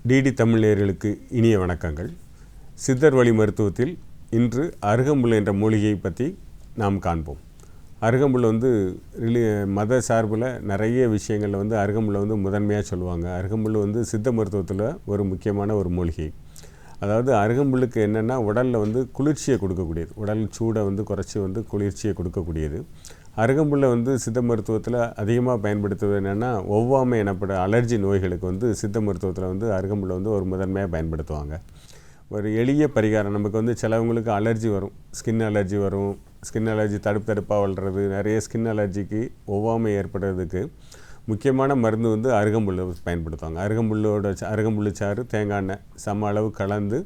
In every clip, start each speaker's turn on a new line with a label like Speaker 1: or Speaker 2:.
Speaker 1: DD Tamil நேயர்களுக்கு இனிய வணக்கங்கள். சித்தர் வழி மருத்துவத்தில் இன்று அருகம்புல் என்ற மூலிகையை பற்றி நாம் காண்போம். அருகம்புல் மத சார்பில் நிறைய விஷயங்களில் அருகம்புல்லை முதன்மையாக சொல்லுவாங்க. அருகம்புல் சித்த மருத்துவத்தில் ஒரு முக்கியமான ஒரு மூலிகை. அதாவது அருகம்புல்லுக்கு என்னென்னா உடலில் குளிர்ச்சியை கொடுக்கக்கூடியது, உடல் சூடை குறைச்சி குளிர்ச்சியை கொடுக்கக்கூடியது. அருகம்புல்லை சித்த மருத்துவத்தில் அதிகமாக பயன்படுத்துவது என்னென்னா ஒவ்வாமை எனப்பட அலர்ஜி நோய்களுக்கு சித்த மருத்துவத்தில் அருகம்புல்லை ஒரு முதன்மையாக பயன்படுத்துவாங்க. ஒரு எளிய பரிகாரம். நமக்கு சிலவங்களுக்கு அலர்ஜி வரும், ஸ்கின் அலர்ஜி தடுப்பாக வளர்கிறது. நிறைய ஸ்கின் அலர்ஜிக்கு ஒவ்வாமை ஏற்படுறதுக்கு முக்கியமான மருந்து அருகம்புல் பயன்படுத்துவாங்க. அருகம்புல் சாறு தேங்காய் எண்ணெய் சம அளவு கலந்து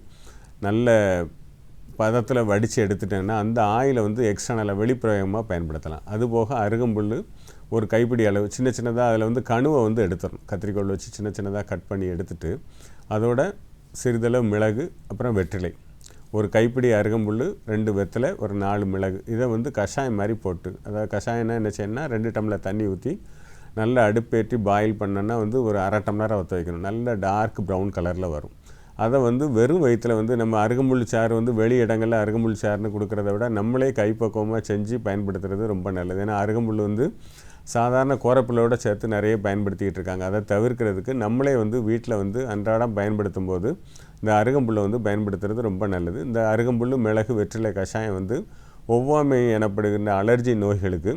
Speaker 1: நல்ல பதத்தில் வடித்து எடுத்துட்டேன்னா அந்த ஆயிலை எக்ஸ்டர்னலாக வெளிப்பிரயோகமாக பயன்படுத்தலாம். அதுபோக அருகம்புல் ஒரு கைப்பிடி அளவு சின்னதாக அதில் கணுவை எடுத்துடணும். கத்திரிக்கோல் வச்சு சின்னதாக கட் பண்ணி எடுத்துட்டு அதோட சிறிதளவு மிளகு, அப்புறம் வெற்றிலை, ஒரு கைப்பிடி அருகம்புல், 2 வெற்றிலை, ஒரு 4 மிளகு, இதை கஷாயம் மாதிரி போட்டு, அதாவது கஷாயம்னா என்ன செய்யணும்னா 2 டம்ளர் தண்ணி ஊற்றி நல்லா அடுப்பேற்றி பாயில் பண்ணோன்னா ஒரு அரை டம்ளராக ஊற்ற வைக்கணும். நல்ல டார்க் ப்ரௌன் கலரில் வரும். அதை வெறும் வயிற்றில் நம்ம அருகம்புல் சாறு வெளி இடங்களில் அருகம்புல் சாறுன்னு கொடுக்குறத விட நம்மளே கைப்பக்குவமாக செஞ்சு பயன்படுத்துறது ரொம்ப நல்லது. ஏன்னா அருகம்புல் சாதாரண கோரப்புல்லோடு சேர்த்து நிறைய பயன்படுத்திக்கிட்டு இருக்காங்க. அதை தவிர்க்கிறதுக்கு நம்மளே வீட்டில் அன்றாடம் பயன்படுத்தும் போது இந்த அருகம்புல்லை பயன்படுத்துறது ரொம்ப நல்லது. இந்த அருகம்புல், மிளகு, வெற்றிலை கஷாயம் ஒவ்வாமை எனப்படுகின்ற அலர்ஜி நோய்களுக்கு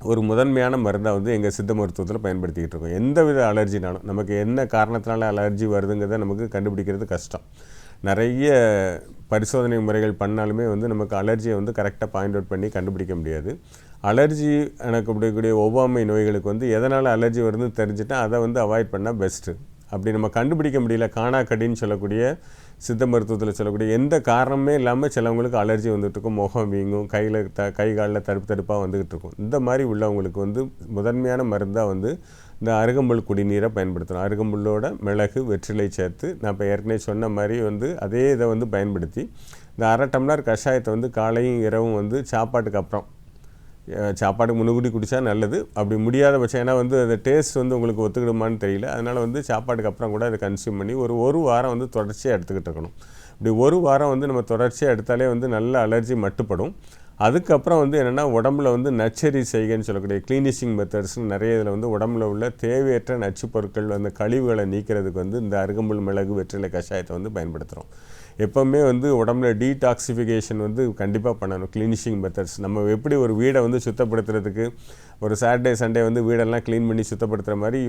Speaker 1: ஒரு முதன்மையான மருந்தாக எங்கள் சித்த மருத்துவத்தில் பயன்படுத்திக்கிட்டு இருக்கோம். எந்த வித அலர்ஜினாலும் நமக்கு என்ன காரணத்தினால அலர்ஜி வருதுங்கிறத நமக்கு கண்டுபிடிக்கிறது கஷ்டம். நிறைய பரிசோதனை முறைகள் பண்ணாலுமே நமக்கு அலர்ஜியை கரெக்டாக பாயிண்ட் அவுட் பண்ணி கண்டுபிடிக்க முடியாது. அலர்ஜி எனக்கூடிய ஒவ்வாமை நோய்களுக்கு எதனால் அலர்ஜி வருதுன்னு தெரிஞ்சுட்டால் அதை அவாய்ட் பண்ணால் பெஸ்ட்டு. அப்படி நம்ம கண்டுபிடிக்க முடியல, காணாக்கடின்னு சொல்லக்கூடிய சித்த மருத்துவத்தில் சொல்லக்கூடிய எந்த காரணமே இல்லாமல் சிலவங்களுக்கு அலர்ஜி வந்துட்டுருக்கும், முகம் வீங்கும், கை காலில் தடுப்பாக வந்துக்கிட்டு இருக்கும். இந்த மாதிரி உள்ளவங்களுக்கு முதன்மையான மருந்தாக இந்த அருகம்புல் குடிநீரை பயன்படுத்தணும். அருகம்புல்லோட மிளகு, வெற்றிலை சேர்த்து நான் இப்போ ஏற்கனவே சொன்ன மாதிரி அதே இதை பயன்படுத்தி இந்த அரை டம்ளர் கஷாயத்தை காலையும் இரவும் சாப்பாட்டுக்கு முன்னுக்கூட்டி குடித்தா நல்லது. அப்படி முடியாத பட்சம், ஏன்னா அந்த டேஸ்ட் உங்களுக்கு ஒத்துக்கிடுமான்னு தெரியல, அதனால் சாப்பாட்டுக்கு அப்புறம் கூட அதை கன்சியூம் பண்ணி ஒரு வாரம் தொடர்ச்சியாக எடுத்துக்கிட்டு இருக்கணும். இப்படி ஒரு வாரம் நம்ம தொடர்ச்சியாக எடுத்தாலே நல்ல அலர்ஜி மட்டுப்படும். அதுக்கப்புறம் என்னென்னா உடம்புல நச்சரி செய்கைன்னு சொல்லக்கூடிய க்ளீனிஷிங் மெத்தட்ஸ்னு நிறைய இதில் உடம்புல உள்ள தேவையற்ற நச்சு பொருட்கள் அந்த கழிவுகளை நீக்கிறதுக்கு இந்த அருகம்புல், மிளகு, வெற்றிலை கஷாயத்தை பயன்படுத்துகிறோம். எப்போவுமே உடம்புல டீடாக்சிஃபிகேஷன் கண்டிப்பாக பண்ணணும். க்ளீனிஷிங் மெத்தட்ஸ் நம்ம எப்படி ஒரு வீடை சுத்தப்படுத்துறதுக்கு ஒரு சாட்டர்டே சண்டே வீடெல்லாம் க்ளீன் பண்ணி சுத்தப்படுத்துகிற மாதிரி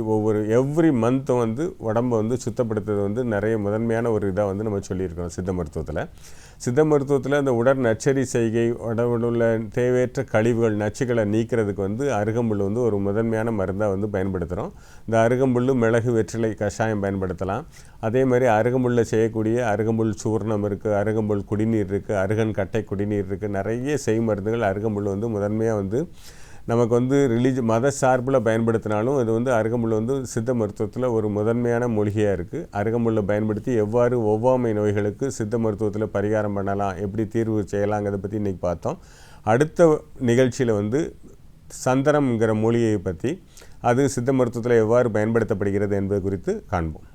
Speaker 1: எவ்ரி மந்த்தும் உடம்பை சுத்தப்படுத்துறது நிறைய முதன்மையான ஒரு இதாக நம்ம சொல்லியிருக்கோம் சித்த மருத்துவத்தில். சித்த மருத்துவத்தில் அந்த உடல் நச்சரி செய்கை, உடம்புல உள்ள தேவையற்ற கழிவுகள், நச்சுகளை நீக்கிறதுக்கு அருகம்புல் ஒரு முதன்மையான மருந்தாக பயன்படுத்துகிறோம். இந்த அருகம்புல், மிளகு, வெற்றிலை கஷாயம் பயன்படுத்தலாம். அதே மாதிரி அருகம்புல்லில் செய்யக்கூடிய அருகம்புல் சூர்ணம் இருக்குது, அருகம்புல் குடிநீர் இருக்குது, அருகன் கட்டை குடிநீர் இருக்குது. நிறைய மருந்துகள் அருகம்புல் முதன்மையாக நமக்கு மத சார்பில் பயன்படுத்தினாலும் அது அருகம்புல் சித்த மருத்துவத்தில் ஒரு முதன்மையான மூலிகையாக இருக்குது. அருகம்புல்லை பயன்படுத்தி எவ்வாறு ஒவ்வாமை நோய்களுக்கு சித்த மருத்துவத்தில் பரிகாரம் பண்ணலாம், எப்படி தீர்வு செய்யலாங்கிறத பற்றி இன்றைக்கி பார்த்தோம். அடுத்த நிகழ்ச்சியில் சந்தனம்ங்கிற மூலிகையை பற்றி அது சித்த மருத்துவத்தில் எவ்வாறு பயன்படுத்தப்படுகிறது என்பது குறித்து காண்போம்.